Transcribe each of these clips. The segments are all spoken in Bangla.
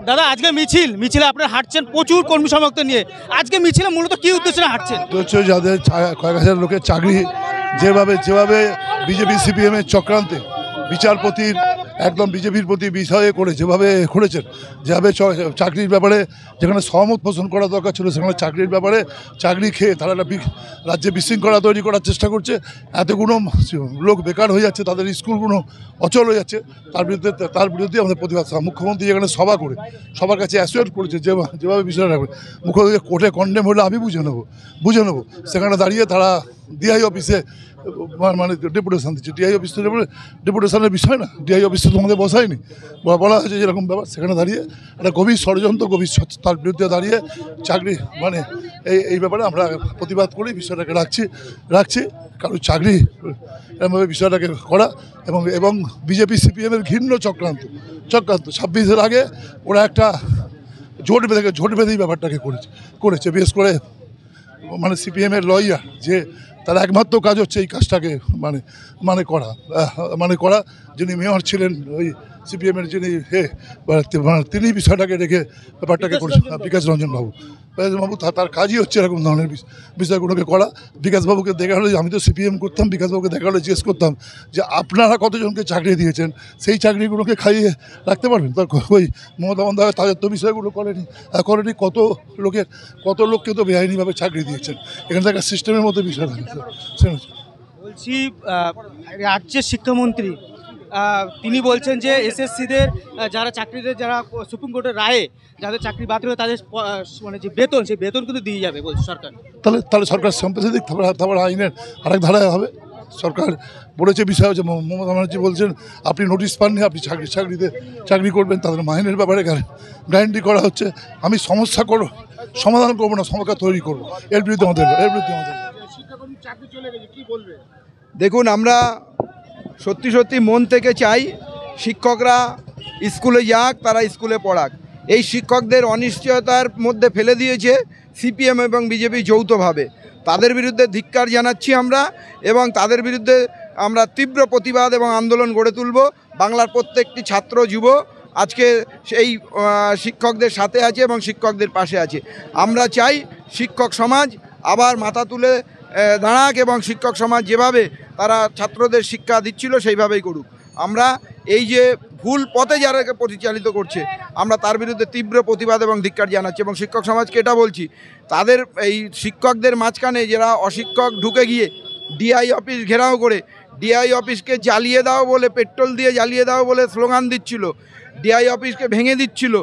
দাদা আজকে মিছিলে আপনারা হাঁটছেন প্রচুর কর্মী সমর্থন নিয়ে, আজকে মিছিলে মূলত কি উদ্দেশ্যে হাঁটছেন? হচ্ছে যাদের কয়েক হাজার লোকের চাকরি যেভাবে বিজেপি সিপিএমের চক্রান্তে বিচারপতির একদম বিজেপির প্রতি বিষয়ে করে যেভাবে করেছেন, যেভাবে চাকরির ব্যাপারে যেখানে সহমত পোষণ করা দরকার ছিল সেখানে চাকরির ব্যাপারে চাকরি খেয়ে তারা একটা রাজ্যে বিশৃঙ্খলা তৈরি করার চেষ্টা করছে। এতগুলো লোক বেকার হয়ে যাচ্ছে, তাদের স্কুলগুলো অচল হয়ে যাচ্ছে, তার বিরুদ্ধে আমাদের প্রতিবাদ। মুখ্যমন্ত্রী যেখানে সভা করে সবার কাছে অ্যাসিওর করেছে যেভাবে বিষয়টা রাখবে, মুখ্যমন্ত্রী কোর্টে কন্ডেম হলে আমি বুঝে নেবো সেখানে দাঁড়িয়ে তারা ডিআই অফিসে মানে ডেপুটেশন দিচ্ছে। ডিআই অফিস তো ডেপুটেশনের বিষয় না, ডিআই অফিস তো তোমাদের বসায়নি, বলা হয়েছে যেরকম ব্যাপার সেখানে দাঁড়িয়ে একটা গভীর ষড়যন্ত্র, তার বিরুদ্ধে দাঁড়িয়ে চাকরি মানে এই ব্যাপারে আমরা প্রতিবাদ করি, বিষয়টাকে রাখছি কারণ চাকরি এরমভাবে বিষয়টাকে করা এবং বিজেপি সিপিএমের ঘৃণ্য চক্রান্ত 26-এর আগে ওরা একটা জোট বেঁধে এই ব্যাপারটাকে করেছে বিশেষ করে মানে সিপিএমের লয়ার যে তার একমাত্র কাজ হচ্ছে এই কাজটাকে করা যিনি মেয়র ছিলেন ওই সিপিএমের যিনি তিনি বিষয়টাকে রেখে ব্যাপারটাকে করেছেন বিকাশ রঞ্জন বাবু তার কাজই হচ্ছে এরকম ধরনের বিষয়গুলোকে করা। বিকাশবাবুকে দেখা হলে, আমি তো সিপিএম করতাম, বিকাশবাবুকে দেখা হলে জিজ্ঞেস করতাম যে আপনারা কতজনকে চাকরি দিয়েছেন, সেই চাকরিগুলোকে খাইয়ে রাখতে পারবেন? তার ওই মমতা বন্দ্যোপাধ্যায় তাদের তো বিষয়গুলো করেনি কত লোককে তো বেআইনিভাবে চাকরি দিয়েছেন। এখানে তো একটা সিস্টেমের মধ্যে বিষয় থাকে। বলছি রাজ্যের শিক্ষামন্ত্রী তিনি বলছেন যে এসএসসিদের যারা চাকরিদের যারা সুপ্রিম কোর্টের রায়ে যাদের চাকরি বাতিল হবে তাদের মানে যে বেতন সেই বেতন কিন্তু দিয়ে যাবে বলছে সরকার। তাহলে সরকার সম্প্রতি দিক, তারপর আইনের আরেক ধারায় হবে। সরকার বলেছে বিষয় হচ্ছে মমতা ব্যানার্জি বলছেন আপনি নোটিশ পাননি, আপনি চাকরি করবেন, তাদের মাইনের ব্যাপারে গ্যারান্টি করা হচ্ছে। আমি সমাধান করবো না, সমস্যা তৈরি করবো, এর বিরুদ্ধে আমাদের দেখুন, আমরা সত্যি মন থেকে চাই শিক্ষকরা স্কুলে যাক, তারা স্কুলে পড়াক। এই শিক্ষকদের অনিশ্চয়তার মধ্যে ফেলে দিয়েছে সিপিএম এবং বিজেপি যৌথভাবে। তাদের বিরুদ্ধে ধিক্কার জানাচ্ছি আমরা এবং তাদের বিরুদ্ধে আমরা তীব্র প্রতিবাদ এবং আন্দোলন গড়ে তুলব। বাংলার প্রত্যেকটি ছাত্র যুব আজকে সেই শিক্ষকদের সাথে আছে এবং শিক্ষকদের পাশে আছে। আমরা চাই শিক্ষক সমাজ আবার মাথা তুলে দাঁড়াক এবং শিক্ষক সমাজ যেভাবে তারা ছাত্রদের শিক্ষা দিচ্ছিল সেইভাবেই করুক। আমরা এই যে ভুল পথে যারাকে পরিচালিত করছে আমরা তার বিরুদ্ধে তীব্র প্রতিবাদ এবং ধিক্কার জানাচ্ছি এবং শিক্ষক সমাজকে এটা বলছি, তাদের এই শিক্ষকদের মাঝখানে যারা অশিক্ষক ঢুকে গিয়ে ডিআই অফিস ঘেরাও করে ডিআই অফিসকে জ্বালিয়ে দাও বলে, পেট্রোল দিয়ে জ্বালিয়ে দাও বলে স্লোগান দিচ্ছিল, ডিআই অফিসকে ভেঙে দিচ্ছিল,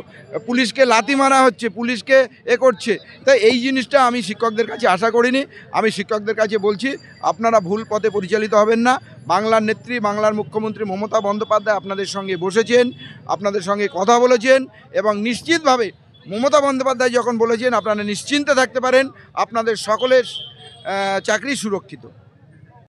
পুলিশকে লাথি মারা হচ্ছে, পুলিশকে করছে। তাই এই জিনিসটা আমি শিক্ষকদের কাছে আশা করিনি। আমি শিক্ষকদের কাছে বলছি আপনারা ভুল পথে পরিচালিত হবেন না। বাংলার নেত্রী, বাংলার মুখ্যমন্ত্রী মমতা বন্দ্যোপাধ্যায় আপনাদের সঙ্গে বসেছেন, আপনাদের সঙ্গে কথা বলেছেন এবং নিশ্চিতভাবে মমতা বন্দ্যোপাধ্যায় যখন বলেছেন আপনারা নিশ্চিন্তে থাকতে পারেন, আপনাদের সকলের চাকরি সুরক্ষিত।